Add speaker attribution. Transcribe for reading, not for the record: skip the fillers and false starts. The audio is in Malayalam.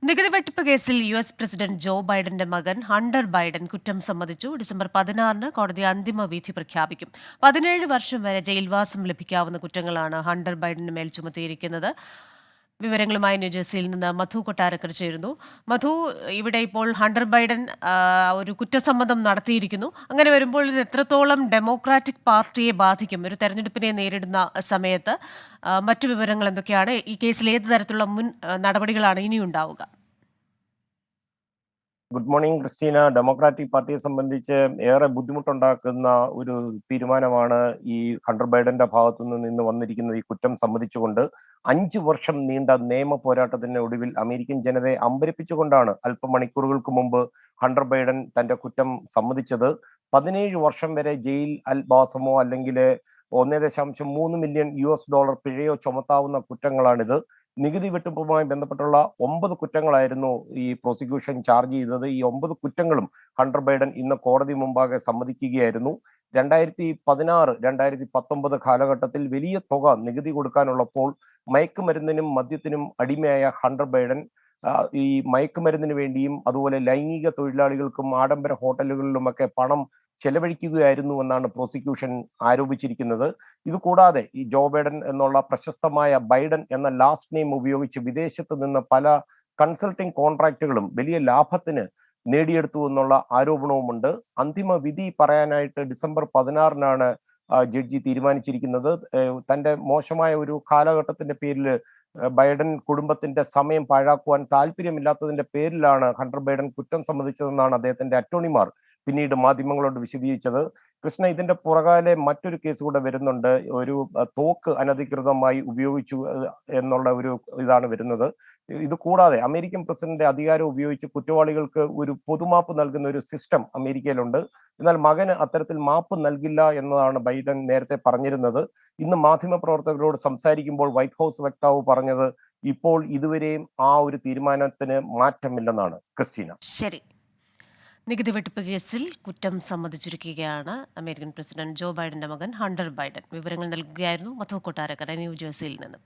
Speaker 1: നികുതി വെട്ടിപ്പ് കേസിൽ യു.എസ്. പ്രസിഡന്റ് ജോ ബൈഡന്റെ മകൻ ഹണ്ടർ ബൈഡൻ കുറ്റം സമ്മതിച്ചു. ഡിസംബർ 16-ന് കോടതി അന്തിമ വിധി പ്രഖ്യാപിക്കും. 17 വർഷം വരെ ജയിൽവാസം ലഭിക്കാവുന്ന കുറ്റങ്ങളാണ് ഹണ്ടർ ബൈഡന് മേൽ ചുമത്തിയിരിക്കുന്നത്. വിവരങ്ങളുമായി ന്യൂജേഴ്സിയിൽ നിന്ന് മധു കൊട്ടാരക്കർ ചേരുന്നു. മധു, ഇവിടെ ഇപ്പോൾ ഹണ്ടർ ബൈഡൻ ഒരു കുറ്റസമ്മതം നടത്തിയിരിക്കുന്നു. അങ്ങനെ വരുമ്പോൾ ഇത് എത്രത്തോളം ഡെമോക്രാറ്റിക് പാർട്ടിയെ ബാധിക്കും? ഒരു തെരഞ്ഞെടുപ്പിനെ നേരിടുന്ന സമയത്ത് മറ്റു വിവരങ്ങൾ എന്തൊക്കെയാണ്? ഈ കേസിൽ ഏത് തരത്തിലുള്ള മുൻ നടപടികളാണ് ഇനിയുണ്ടാവുക?
Speaker 2: Good morning Christina. ഡെമോക്രാറ്റിക് പാർട്ടിയെ സംബന്ധിച്ച് ഏറെ ബുദ്ധിമുട്ടുണ്ടാക്കുന്ന ഒരു തീരുമാനമാണ് ഈ ഹണ്ടർ ബൈഡന്റെ ഭാഗത്തു നിന്ന് വന്നിരിക്കുന്നത്. ഈ കുറ്റം സമ്മതിച്ചുകൊണ്ട് 5 വർഷം നീണ്ട നിയമ പോരാട്ടത്തിന് ഒടുവിൽ അമേരിക്കൻ ജനതയെ അമ്പരപ്പിച്ചുകൊണ്ടാണ് അല്പമണിക്കൂറുകൾക്ക് മുമ്പ് ഹണ്ടർ ബൈഡൻ തന്റെ കുറ്റം സമ്മതിച്ചത്. 17 വർഷം വരെ ജയിൽ വാസമോ അല്ലെങ്കിൽ 1.3 മില്യൺ US$ പിഴയോ ചുമത്താവുന്ന കുറ്റങ്ങളാണിത്. നികുതി വെട്ടിപ്പുമായി ബന്ധപ്പെട്ടുള്ള 9 കുറ്റങ്ങളായിരുന്നു ഈ പ്രോസിക്യൂഷൻ ചാർജ് ചെയ്തത്. ഈ 9 കുറ്റങ്ങളും ഹണ്ടർ ബൈഡൻ ഇന്ന് കോടതി മുമ്പാകെ സമ്മതിക്കുകയായിരുന്നു. 2016, 2019 കാലഘട്ടത്തിൽ വലിയ തുക നികുതി കൊടുക്കാനുള്ളപ്പോൾ മയക്കുമരുന്നിനും മദ്യത്തിനും അടിമയായ ഹണ്ടർ ബൈഡൻ ഈ മയക്കുമരുന്നിന് വേണ്ടിയും അതുപോലെ ലൈംഗിക തൊഴിലാളികൾക്കും ആഡംബര ഹോട്ടലുകളിലുമൊക്കെ പണം ചെലവഴിക്കുകയായിരുന്നു എന്നാണ് പ്രോസിക്യൂഷൻ ആരോപിച്ചിരിക്കുന്നത്. ഇതുകൂടാതെ ഈ ജോ ബൈഡൻ എന്നുള്ള പ്രശസ്തമായ ബൈഡൻ എന്ന ലാസ്റ്റ് നെയിം ഉപയോഗിച്ച് വിദേശത്ത് നിന്ന് പല കൺസൾട്ടിംഗ് കോൺട്രാക്റ്റുകളും വലിയ ലാഭത്തിന് നേടിയെടുത്തു എന്നുള്ള ആരോപണവുമുണ്ട്. അന്തിമ വിധി പറയാനായിട്ട് ഡിസംബർ 16-നാണ് ജഡ്ജി തീരുമാനിച്ചിരിക്കുന്നത്. തന്റെ മോശമായ ഒരു കാലഘട്ടത്തിന്റെ പേരിൽ ബൈഡൻ കുടുംബത്തിന്റെ സമയം പാഴാക്കുവാൻ താല്പര്യമില്ലാത്തതിന്റെ പേരിലാണ് ഹണ്ടർ ബൈഡൻ കുറ്റം സമ്മതിച്ചതെന്നാണ് അദ്ദേഹത്തിന്റെ അറ്റോർണിമാർ പിന്നീട് മാധ്യമങ്ങളോട് വിശദീകരിച്ചത്. കൃഷ്ണ, ഇതിന്റെ പുറകാലെ മറ്റൊരു കേസ് കൂടെ വരുന്നുണ്ട്. ഒരു തോക്ക് അനധികൃതമായി ഉപയോഗിച്ചു എന്നുള്ള ഒരു ഇതാണ് വരുന്നത്. ഇത് കൂടാതെ അമേരിക്കൻ പ്രസിഡന്റ് അധികാരം ഉപയോഗിച്ച് കുറ്റവാളികൾക്ക് ഒരു പൊതുമാപ്പ് നൽകുന്ന ഒരു സിസ്റ്റം അമേരിക്കയിലുണ്ട്. എന്നാൽ മകന് അത്തരത്തിൽ മാപ്പ് നൽകില്ല എന്നതാണ് ബൈഡൻ നേരത്തെ പറഞ്ഞിരുന്നത്. ഇന്ന് മാധ്യമപ്രവർത്തകരോട് സംസാരിക്കുമ്പോൾ വൈറ്റ് ഹൗസ് വക്താവ് പറഞ്ഞത് ഇപ്പോൾ ഇതുവരെയും ആ ഒരു തീരുമാനത്തിന് മാറ്റമില്ലെന്നാണ്. ക്രിസ്റ്റീന,
Speaker 1: ശരി. നികുതി വെട്ടിപ്പ് കേസിൽ കുറ്റം സമ്മതിച്ചിരിക്കുകയാണ് അമേരിക്കൻ പ്രസിഡന്റ് ജോ ബൈഡന്റെ മകൻ ഹണ്ടർ ബൈഡൻ. വിവരങ്ങൾ നൽകുകയായിരുന്നു മധു കൊട്ടാരക്കര, ന്യൂജേഴ്സിയിൽ നിന്ന്.